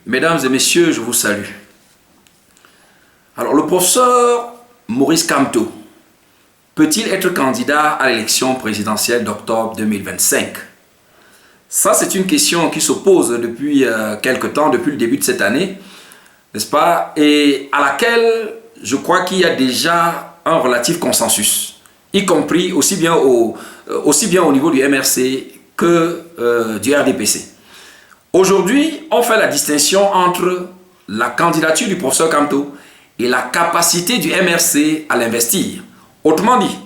Mesdames et messieurs, je vous salue. Alors, le professeur Maurice Kamto peut-il être candidat à l'élection présidentielle d'octobre 2025? Ça, c'est une question qui se pose depuis quelque temps, depuis le début de cette année, n'est-ce pas? Et à laquelle je crois qu'il y a déjà un relatif consensus, y compris aussi bien au niveau du MRC que du RDPC. Aujourd'hui, on fait la distinction entre la candidature du professeur Kamto et la capacité du MRC à l'investir. Autrement dit,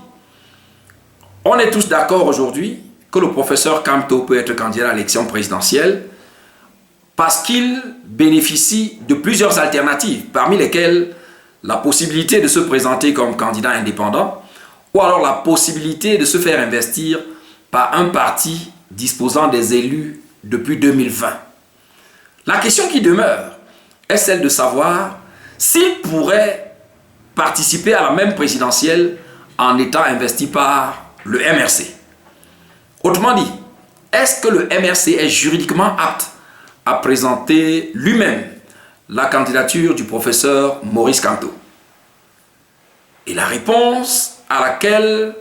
on est tous d'accord aujourd'hui que le professeur Kamto peut être candidat à l'élection présidentielle parce qu'il bénéficie de plusieurs alternatives, parmi lesquelles la possibilité de se présenter comme candidat indépendant ou alors la possibilité de se faire investir par un parti disposant des élus depuis 2020. La question qui demeure est celle de savoir s'il pourrait participer à la même présidentielle en étant investi par le MRC. Autrement dit, est-ce que le MRC est juridiquement apte à présenter lui-même la candidature du professeur Maurice Kamto? Et la réponse à laquelle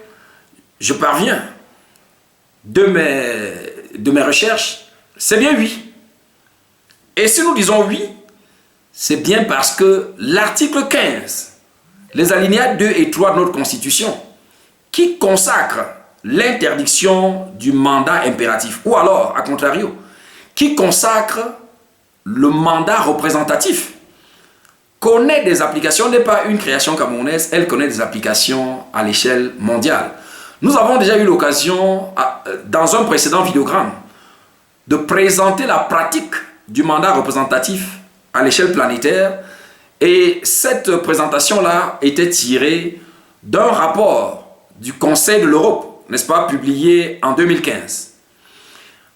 je parviens de mes recherches, c'est bien oui. Et si nous disons oui, c'est bien parce que l'article 15, les alinéas 2 et 3 de notre Constitution, qui consacre l'interdiction du mandat impératif, ou alors, à contrario, qui consacre le mandat représentatif, connaît des applications, n'est pas une création camerounaise, elle connaît des applications à l'échelle mondiale. Nous avons déjà eu l'occasion, dans un précédent vidéogramme, de présenter la pratique du mandat représentatif à l'échelle planétaire, et cette présentation-là était tirée d'un rapport du Conseil de l'Europe, n'est-ce pas, publié en 2015.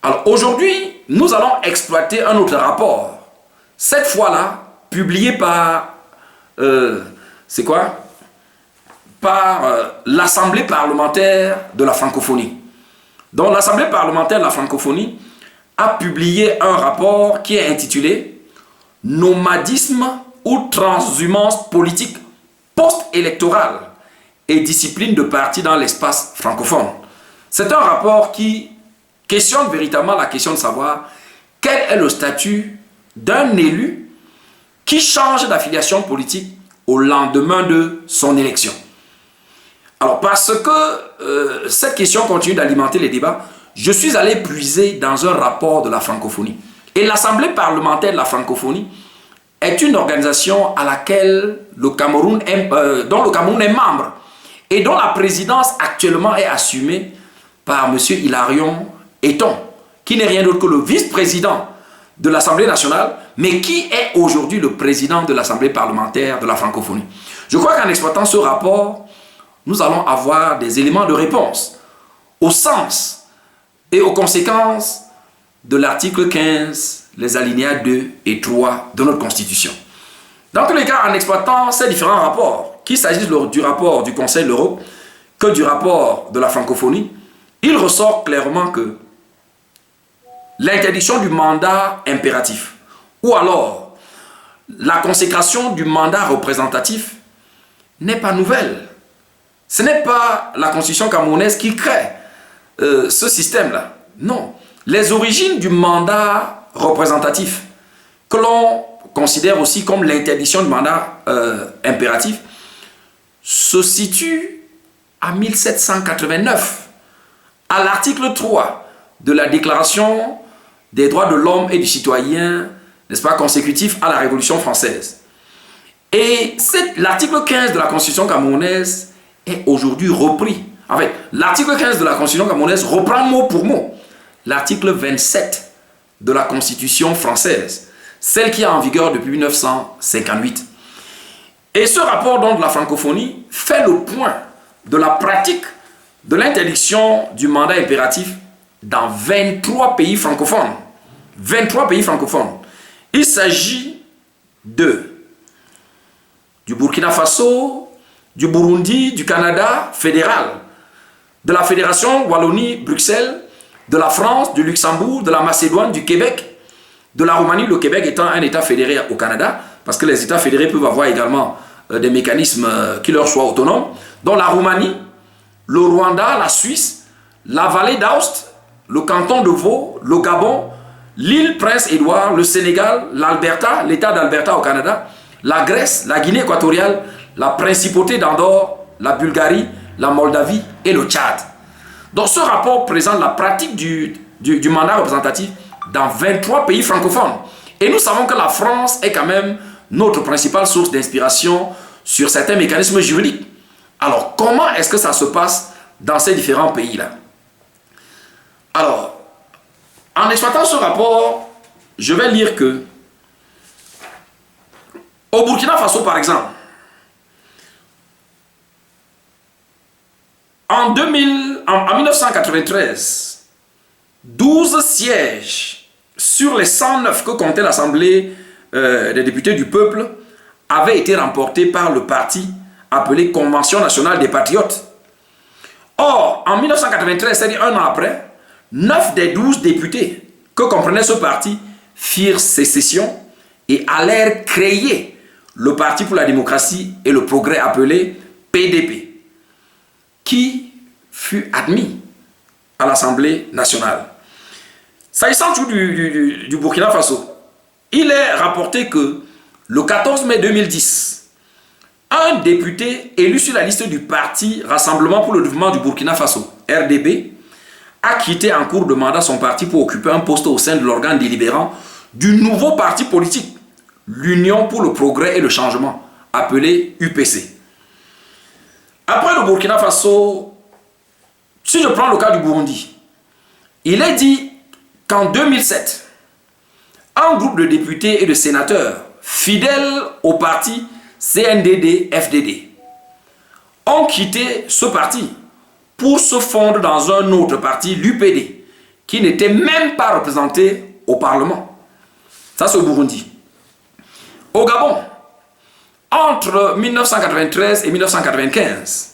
Alors aujourd'hui, nous allons exploiter un autre rapport, cette fois-là, publié par, l'Assemblée parlementaire de la francophonie. Donc l'Assemblée parlementaire de la francophonie a publié un rapport qui est intitulé « Nomadisme ou transhumance politique post-électorale et discipline de parti dans l'espace francophone ». C'est un rapport qui questionne véritablement la question de savoir quel est le statut d'un élu qui change d'affiliation politique au lendemain de son élection. Alors, parce que cette question continue d'alimenter les débats, je suis allé puiser dans un rapport de la francophonie. Et l'Assemblée parlementaire de la francophonie est une organisation à laquelle dont le Cameroun est membre et dont la présidence actuellement est assumée par M. Hilarion Eton, qui n'est rien d'autre que le vice-président de l'Assemblée nationale, mais qui est aujourd'hui le président de l'Assemblée parlementaire de la francophonie. Je crois qu'en exploitant ce rapport, nous allons avoir des éléments de réponse au sens et aux conséquences de l'article 15, les alinéas 2 et 3 de notre Constitution. Dans tous les cas, en exploitant ces différents rapports, qu'il s'agisse du rapport du Conseil de l'Europe que du rapport de la francophonie, il ressort clairement que l'interdiction du mandat impératif ou alors la consécration du mandat représentatif n'est pas nouvelle. Ce n'est pas la Constitution camerounaise qui crée ce système-là. Non. Les origines du mandat représentatif, que l'on considère aussi comme l'interdiction du mandat impératif, se situent à 1789, à l'article 3 de la Déclaration des droits de l'homme et du citoyen, n'est-ce pas, consécutif à la Révolution française. Et l'article 15 de la Constitution camerounaise est aujourd'hui repris. En fait, l'article 15 de la Constitution camerounaise reprend mot pour mot l'article 27 de la Constitution française, celle qui est en vigueur depuis 1958. Et ce rapport donc de la francophonie fait le point de la pratique de l'interdiction du mandat impératif dans 23 pays francophones. 23 pays francophones. Il s'agit du Burkina Faso, du Burundi, du Canada fédéral, de la Fédération Wallonie-Bruxelles, de la France, du Luxembourg, de la Macédoine, du Québec, de la Roumanie, le Québec étant un État fédéré au Canada, parce que les États fédérés peuvent avoir également des mécanismes qui leur soient autonomes. Donc la Roumanie, le Rwanda, la Suisse, la vallée d'Aoste, le canton de Vaud, le Gabon, l'île Prince-Édouard, le Sénégal, l'Alberta, l'État d'Alberta au Canada, la Grèce, la Guinée équatoriale, la Principauté d'Andorre, la Bulgarie, la Moldavie et le Tchad. Donc ce rapport présente la pratique du mandat représentatif dans 23 pays francophones. Et nous savons que la France est quand même notre principale source d'inspiration sur certains mécanismes juridiques. Alors, comment est-ce que ça se passe dans ces différents pays-là? Alors, en exploitant ce rapport, je vais lire que au Burkina Faso, par exemple, en 1993, 12 sièges sur les 109 que comptait l'Assemblée des députés du peuple avaient été remportés par le parti appelé Convention nationale des patriotes. Or, en 1993, c'est-à-dire un an après, 9 des 12 députés que comprenait ce parti firent sécession et allèrent créer le Parti pour la démocratie et le progrès appelé PDP, qui fut admis à l'Assemblée nationale. S'agissant du Burkina Faso, il est rapporté que le 14 mai 2010, un député élu sur la liste du parti Rassemblement pour le développement du Burkina Faso, RDB, a quitté en cours de mandat son parti pour occuper un poste au sein de l'organe délibérant du nouveau parti politique, l'Union pour le progrès et le changement, appelé UPC. Après le Burkina Faso, si je prends le cas du Burundi, il est dit qu'en 2007, un groupe de députés et de sénateurs fidèles au parti CNDD-FDD ont quitté ce parti pour se fondre dans un autre parti, l'UPD, qui n'était même pas représenté au Parlement. Ça, c'est au Burundi. Au Gabon, entre 1993 et 1995,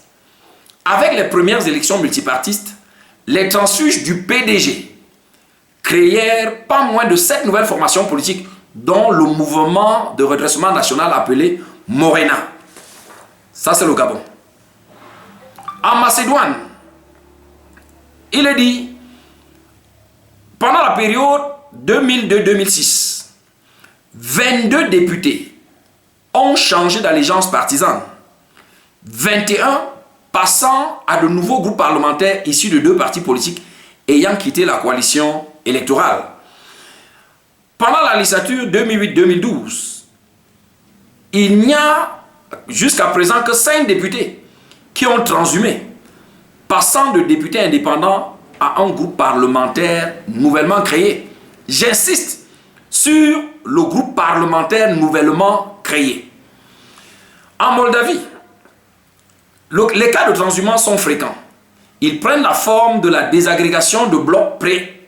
avec les premières élections multipartistes, les transfuges du PDG créèrent pas moins de 7 nouvelles formations politiques, dont le mouvement de redressement national appelé Morena. Ça, c'est le Gabon. En Macédoine, il est dit, pendant la période 2002-2006, 22 députés ont changé d'allégeance partisane, 21 passant à de nouveaux groupes parlementaires issus de 2 partis politiques ayant quitté la coalition électorale. Pendant la législature 2008-2012, il n'y a jusqu'à présent que 5 députés qui ont transhumé, passant de députés indépendants à un groupe parlementaire nouvellement créé. J'insiste sur le groupe parlementaire nouvellement créé. En Moldavie, les cas de transhumance sont fréquents. Ils prennent la forme de la désagrégation de blocs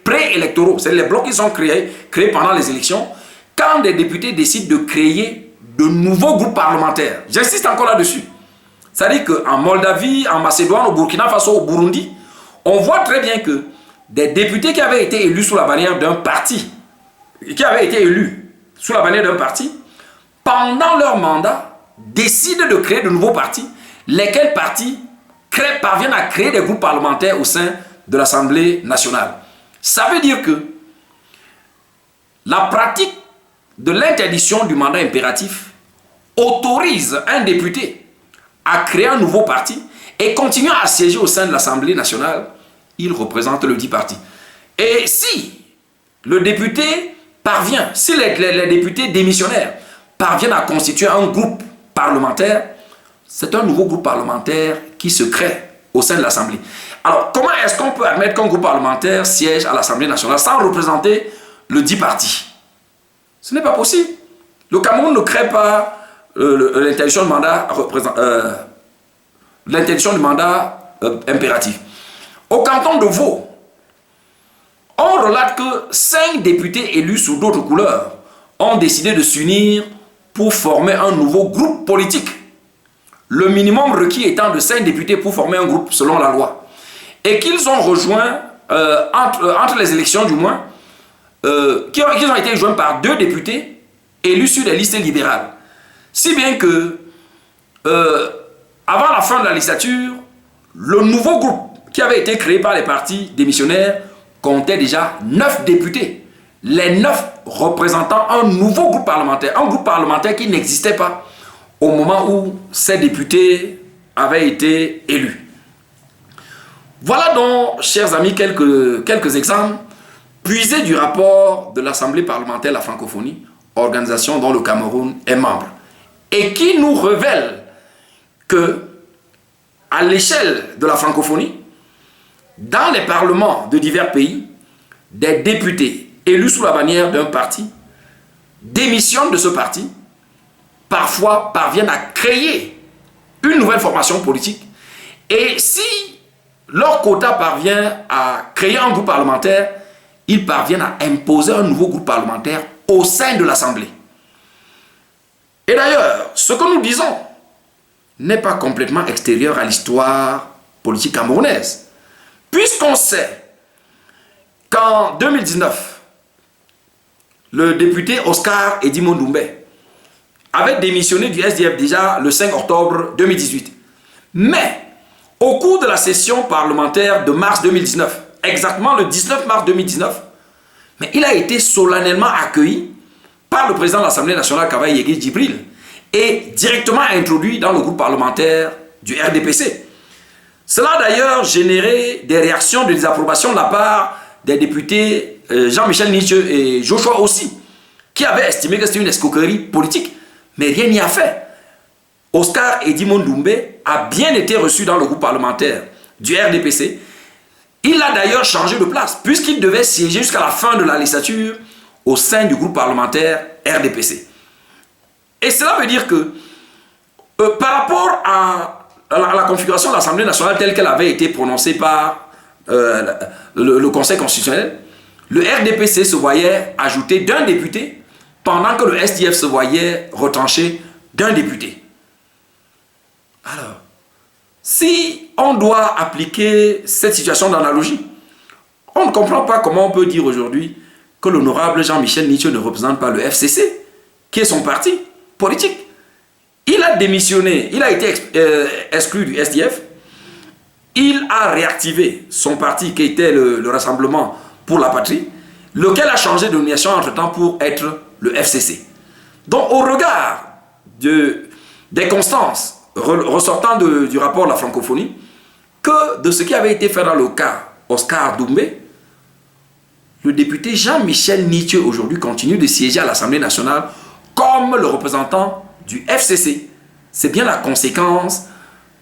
préélectoraux. C'est les blocs qui sont créés pendant les élections, quand des députés décident de créer de nouveaux groupes parlementaires. J'insiste encore là-dessus. C'est-à-dire qu'en Moldavie, en Macédoine, au Burkina Faso, au Burundi, on voit très bien que des députés qui avaient été élus sous la bannière d'un parti, pendant leur mandat, décident de créer de nouveaux partis, lesquels partis parviennent à créer des groupes parlementaires au sein de l'Assemblée nationale. Ça veut dire que la pratique de l'interdiction du mandat impératif autorise un député à créer un nouveau parti et continuer à siéger au sein de l'Assemblée nationale. Il représente le dit parti. Et si le député parvient, si les députés démissionnaires parviennent à constituer un groupe parlementaire, c'est un nouveau groupe parlementaire qui se crée au sein de l'Assemblée. Alors, comment est-ce qu'on peut admettre qu'un groupe parlementaire siège à l'Assemblée nationale sans représenter le dit parti? Ce n'est pas possible. Le Cameroun ne crée pas l'interdiction du mandat impératif. Au canton de Vaud, on relate que 5 députés élus sous d'autres couleurs ont décidé de s'unir pour former un nouveau groupe politique. Le minimum requis étant de 5 députés pour former un groupe selon la loi. Et qu'ils ont rejoint, entre les élections du moins, qui ont été joints par 2 députés élus sur les listes libérales. Si bien que, avant la fin de la législature, le nouveau groupe qui avait été créé par les partis démissionnaires comptait déjà 9 députés. Les 9 représentant un nouveau groupe parlementaire qui n'existait pas au moment où ces députés avaient été élus. Voilà donc, chers amis, quelques exemples puisés du rapport de l'Assemblée parlementaire de la francophonie, organisation dont le Cameroun est membre, et qui nous révèle que, à l'échelle de la francophonie, dans les parlements de divers pays, des députés élus sous la bannière d'un parti démissionnent de ce parti, parfois parviennent à créer une nouvelle formation politique, et si leur quota parvient à créer un groupe parlementaire, ils parviennent à imposer un nouveau groupe parlementaire au sein de l'Assemblée. Et d'ailleurs, ce que nous disons n'est pas complètement extérieur à l'histoire politique camerounaise, puisqu'on sait qu'en 2019, le député Oscar Edimond Doumbé avait démissionné du SDF déjà le 5 octobre 2018. Mais, au cours de la session parlementaire de mars 2019, exactement le 19 mars 2019, mais il a été solennellement accueilli par le président de l'Assemblée nationale, Kavaï Yegui Djibril, et directement introduit dans le groupe parlementaire du RDPC. Cela a d'ailleurs généré des réactions de désapprobation de la part des députés Jean-Michel Nietzsche et Joshua aussi, qui avaient estimé que c'était une escroquerie politique, mais rien n'y a fait. Oscar Edimond Doumbé a bien été reçu dans le groupe parlementaire du RDPC. Il a d'ailleurs changé de place, puisqu'il devait siéger jusqu'à la fin de la législature au sein du groupe parlementaire RDPC. Et cela veut dire que, par rapport à la configuration de l'Assemblée nationale telle qu'elle avait été prononcée par le Conseil constitutionnel, le RDPC se voyait ajouter d'un député, pendant que le SDF se voyait retranché d'un député. Alors, si on doit appliquer cette situation d'analogie, on ne comprend pas comment on peut dire aujourd'hui que l'honorable Jean-Michel Nietzsche ne représente pas le FCC, qui est son parti politique. Il a démissionné, il a été exclu du SDF, il a réactivé son parti qui était le Rassemblement pour la Patrie, lequel a changé de nomination entre-temps pour être le FCC. Donc, au regard des constances ressortant du rapport de la francophonie, que de ce qui avait été fait dans le cas Oscar Doumbé, le député Jean-Michel Nietzsche aujourd'hui continue de siéger à l'Assemblée nationale comme le représentant du FCC. C'est bien la conséquence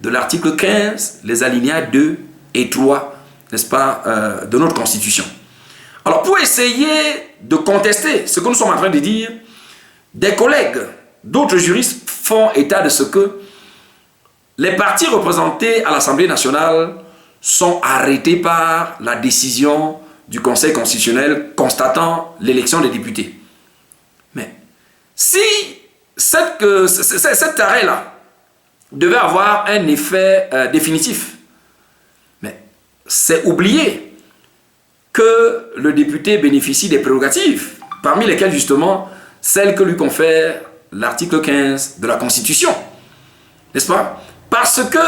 de l'article 15, les alinéas 2 et 3, n'est-ce pas, de notre Constitution. Alors, pour essayer de contester ce que nous sommes en train de dire, des collègues d'autres juristes font état de ce que les partis représentés à l'Assemblée nationale sont arrêtés par la décision du Conseil constitutionnel constatant l'élection des députés. Mais si cet arrêt-là devait avoir un effet définitif, mais c'est oublier que le député bénéficie des prérogatives, parmi lesquelles justement celles que lui confère l'article 15 de la Constitution. N'est-ce pas? Parce que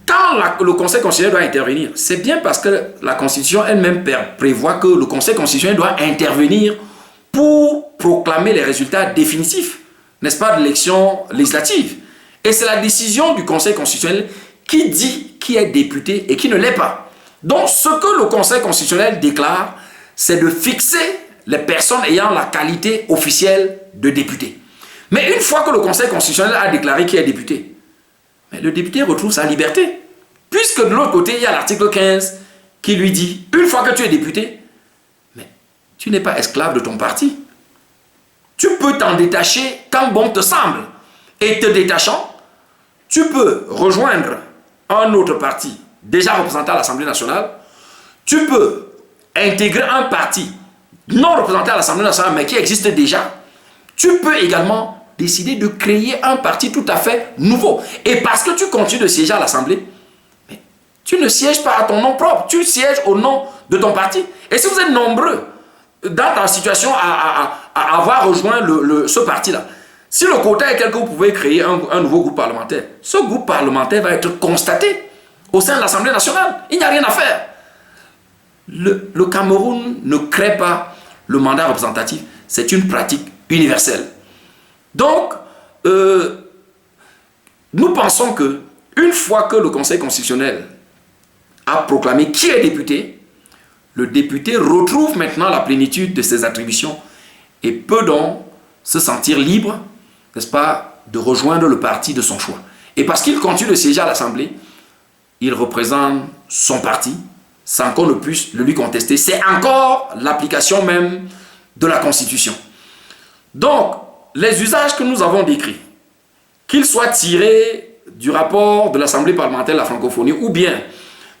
quand le Conseil constitutionnel doit intervenir, c'est bien parce que la Constitution elle-même prévoit que le Conseil constitutionnel doit intervenir pour proclamer les résultats définitifs, n'est-ce pas, de l'élection législative. Et c'est la décision du Conseil constitutionnel qui dit qui est député et qui ne l'est pas. Donc, ce que le Conseil constitutionnel déclare, c'est de fixer les personnes ayant la qualité officielle de député. Mais une fois que le Conseil constitutionnel a déclaré qui est député, le député retrouve sa liberté. Puisque de l'autre côté, il y a l'article 15 qui lui dit, une fois que tu es député, mais tu n'es pas esclave de ton parti. Tu peux t'en détacher quand bon te semble. Et te détachant, tu peux rejoindre un autre parti déjà représenté à l'Assemblée nationale. Tu peux intégrer un parti non représenté à l'Assemblée nationale, mais qui existe déjà. Tu peux également décider de créer un parti tout à fait nouveau. Et parce que tu continues de siéger à l'Assemblée, tu ne sièges pas à ton nom propre, tu sièges au nom de ton parti. Et si vous êtes nombreux dans ta situation à avoir rejoint ce parti-là. Si le quota est tel que vous pouvez créer un nouveau groupe parlementaire, ce groupe parlementaire va être constaté au sein de l'Assemblée nationale. Il n'y a rien à faire. Le Cameroun ne crée pas le mandat représentatif. C'est une pratique universelle. Donc, nous pensons que une fois que le Conseil constitutionnel a proclamé qui est député, le député retrouve maintenant la plénitude de ses attributions et peut donc se sentir libre, n'est-ce pas, de rejoindre le parti de son choix. Et parce qu'il continue de siéger à l'Assemblée, il représente son parti sans qu'on ne puisse le lui contester. C'est encore l'application même de la Constitution. Donc, les usages que nous avons décrits, qu'ils soient tirés du rapport de l'Assemblée parlementaire de la francophonie ou bien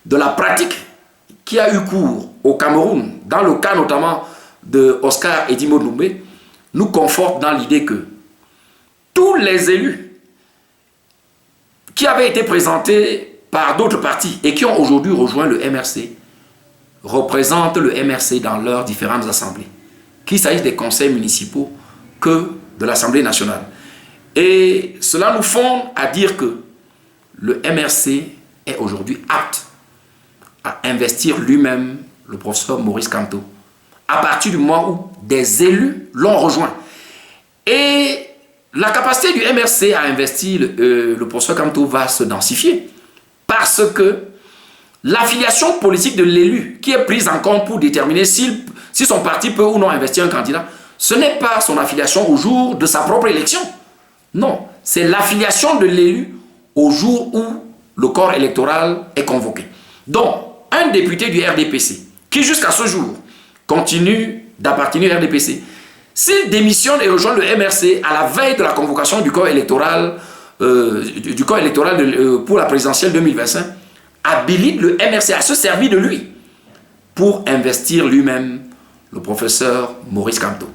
de la pratique qui a eu cours au Cameroun, dans le cas notamment de Oscar Edimo Doumbé, nous confortent dans l'idée que tous les élus qui avaient été présentés par d'autres partis et qui ont aujourd'hui rejoint le MRC représentent le MRC dans leurs différentes assemblées, qu'il s'agisse des conseils municipaux que de l'Assemblée nationale. Et cela nous fonde à dire que le MRC est aujourd'hui apte à investir lui-même le professeur Maurice Kamto, à partir du moment où des élus l'ont rejoint. Et la capacité du MRC à investir le professeur Kamto va se densifier, parce que l'affiliation politique de l'élu qui est prise en compte pour déterminer si son parti peut ou non investir un candidat, ce n'est pas son affiliation au jour de sa propre élection. Non, c'est l'affiliation de l'élu au jour où le corps électoral est convoqué. Donc, un député du RDPC, qui jusqu'à ce jour continue d'appartenir au RDPC, s'il démissionne et rejoint le MRC à la veille de la convocation du corps électoral, pour la présidentielle 2025, habilite le MRC à se servir de lui pour investir lui-même le professeur Maurice Kamto.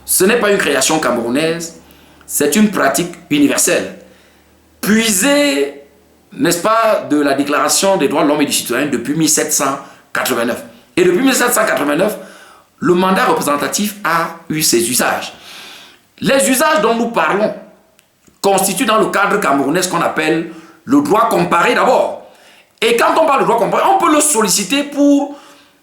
Ce n'est pas une création camerounaise, c'est une pratique universelle, puisée, n'est-ce pas, de la Déclaration des droits de l'homme et du citoyen depuis 1789. Et depuis 1789, le mandat représentatif a eu ses usages. Les usages dont nous parlons constituent dans le cadre camerounais ce qu'on appelle le droit comparé d'abord. Et quand on parle de droit comparé, on peut le solliciter pour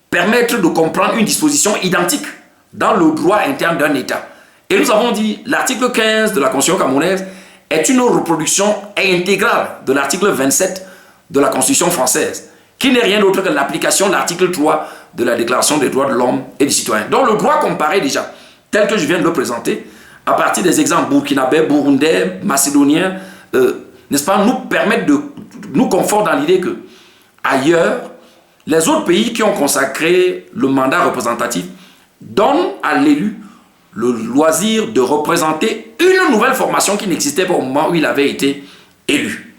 permettre de comprendre une disposition identique dans le droit interne d'un État. Et nous avons dit l'article 15 de la Constitution camerounaise est une reproduction intégrale de l'article 27 de la Constitution française, qui n'est rien d'autre que l'application de l'article 3 de la Déclaration des droits de l'homme et du citoyen. Donc le droit comparé déjà, tel que je viens de le présenter, à partir des exemples burkinabés, burundais, macédoniens, n'est-ce pas, nous permettent de nous conforter dans l'idée que ailleurs, les autres pays qui ont consacré le mandat représentatif donnent à l'élu le loisir de représenter une nouvelle formation qui n'existait pas au moment où il avait été élu.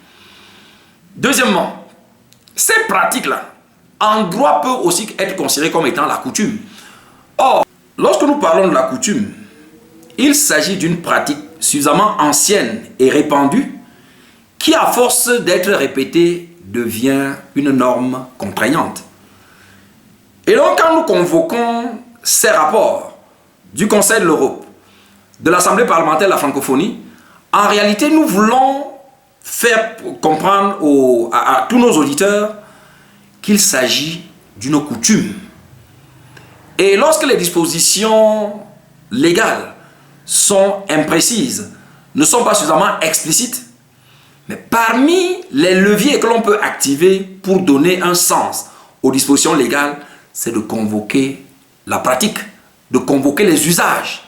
Deuxièmement, ces pratiques-là, en droit, peuvent aussi être considérées comme étant la coutume. Or, lorsque nous parlons de la coutume, il s'agit d'une pratique suffisamment ancienne et répandue qui, à force d'être répétée, devient une norme contraignante. Et donc, quand nous convoquons ces rapports du Conseil de l'Europe, de l'Assemblée parlementaire de la francophonie, en réalité, nous voulons faire comprendre à tous nos auditeurs qu'il s'agit d'une coutume. Et lorsque les dispositions légales sont imprécises, ne sont pas suffisamment explicites, mais parmi les leviers que l'on peut activer pour donner un sens aux dispositions légales, c'est de convoquer la pratique, de convoquer les usages.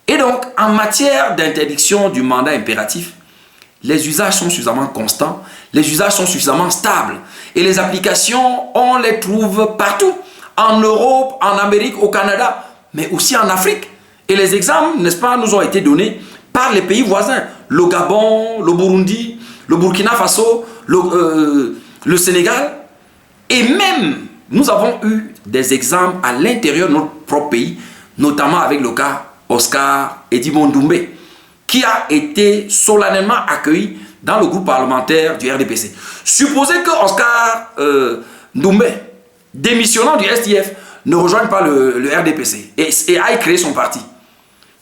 Et donc, en matière d'interdiction du mandat impératif, les usages sont suffisamment constants, les usages sont suffisamment stables. Et les applications, on les trouve partout, en Europe, en Amérique, au Canada, mais aussi en Afrique. Et les exemples, n'est-ce pas, nous ont été donnés par les pays voisins. Le Gabon, le Burundi, le Burkina Faso, le Sénégal. Et même, nous avons eu des exemples à l'intérieur de notre propre pays, notamment avec le cas Oscar Edimo Doumbé, qui a été solennellement accueilli dans le groupe parlementaire du RDPC. Supposez que Oscar Doumbé, démissionnant du STF, ne rejoigne pas le RDPC et aille créer son parti.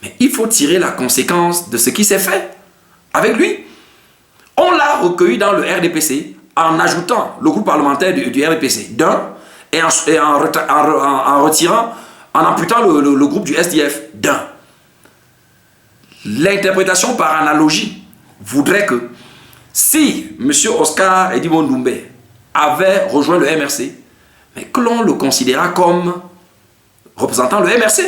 Mais il faut tirer la conséquence de ce qui s'est fait avec lui. On l'a recueilli dans le RDPC en ajoutant le groupe parlementaire du RDPC d'un et en retirant, en amputant le groupe du SDF d'un. L'interprétation par analogie voudrait que si M. Oscar Edimon Doumbé avait rejoint le MRC, mais que l'on le considérât comme représentant le MRC,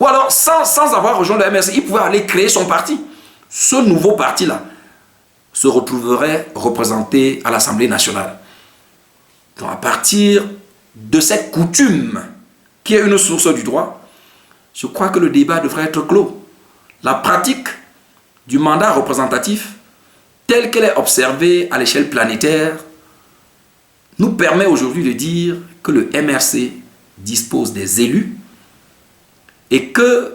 ou alors sans avoir rejoint le MRC, il pouvait aller créer son parti. Ce nouveau parti-là se retrouverait représenté à l'Assemblée nationale. Donc à partir de cette coutume qui est une source du droit, je crois que le débat devrait être clos. La pratique du mandat représentatif, telle qu'elle est observée à l'échelle planétaire, nous permet aujourd'hui de dire que le MRC dispose des élus et que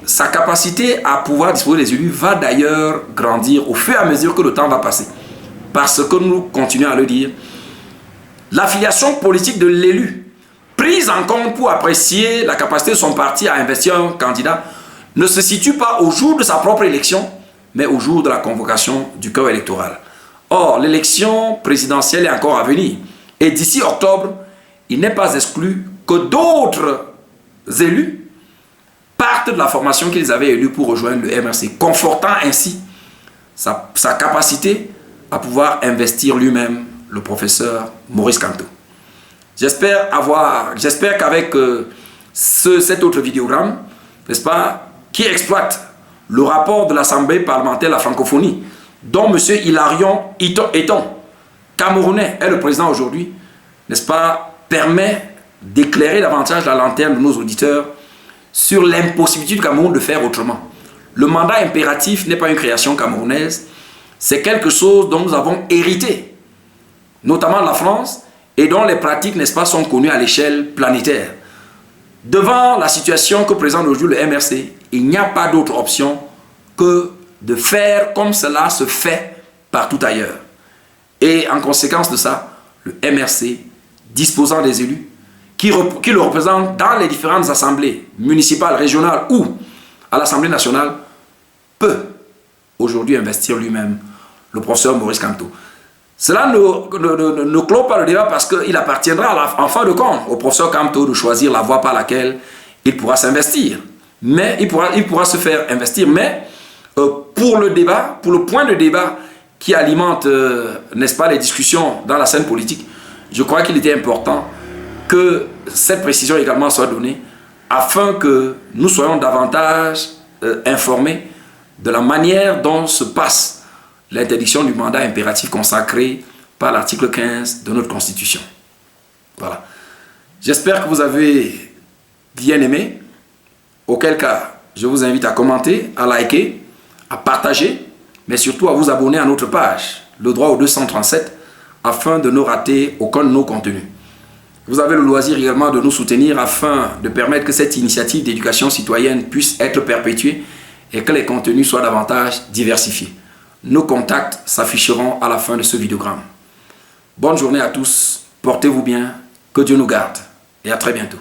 sa capacité à pouvoir disposer des élus va d'ailleurs grandir au fur et à mesure que le temps va passer. Parce que nous continuons à le dire, l'affiliation politique de l'élu, prise en compte pour apprécier la capacité de son parti à investir un candidat, ne se situe pas au jour de sa propre élection, mais au jour de la convocation du corps électoral. Or, l'élection présidentielle est encore à venir. Et d'ici octobre, il n'est pas exclu que d'autres élus partent de la formation qu'ils avaient élue pour rejoindre le MRC, confortant ainsi sa capacité à pouvoir investir lui-même le professeur Maurice Kamto. J'espère qu'avec cet autre vidéogramme, n'est-ce pas, qui exploite le rapport de l'Assemblée parlementaire de la francophonie, dont M. Hilarion Eton, Camerounais, est le président aujourd'hui, n'est-ce pas, permet d'éclairer davantage la lanterne de nos auditeurs sur l'impossibilité du Cameroun de faire autrement. Le mandat impératif n'est pas une création camerounaise, c'est quelque chose dont nous avons hérité, notamment la France, et dont les pratiques, n'est-ce pas, sont connues à l'échelle planétaire. Devant la situation que présente aujourd'hui le MRC, il n'y a pas d'autre option que de faire comme cela se fait partout ailleurs. Et en conséquence de ça, le MRC, disposant des élus, qui le représentent dans les différentes assemblées municipales, régionales ou à l'Assemblée nationale, peut aujourd'hui investir lui-même le professeur Maurice Kamto. Cela ne clôt pas le débat parce qu'il appartiendra en fin de compte au professeur Kamto de choisir la voie par laquelle il pourra s'investir. Mais il pourra se faire investir. Mais pour le débat, pour le point de débat qui alimente, n'est-ce pas, les discussions dans la scène politique, je crois qu'il était important que cette précision également soit donnée afin que nous soyons davantage informés de la manière dont se passe l'interdiction du mandat impératif consacré par l'article 15 de notre Constitution. Voilà. J'espère que vous avez bien aimé. Auquel cas, je vous invite à commenter, à liker, à partager, mais surtout à vous abonner à notre page, Le Droit au 237, afin de ne rater aucun de nos contenus. Vous avez le loisir également de nous soutenir afin de permettre que cette initiative d'éducation citoyenne puisse être perpétuée et que les contenus soient davantage diversifiés. Nos contacts s'afficheront à la fin de ce vidéogramme. Bonne journée à tous, portez-vous bien, que Dieu nous garde et à très bientôt.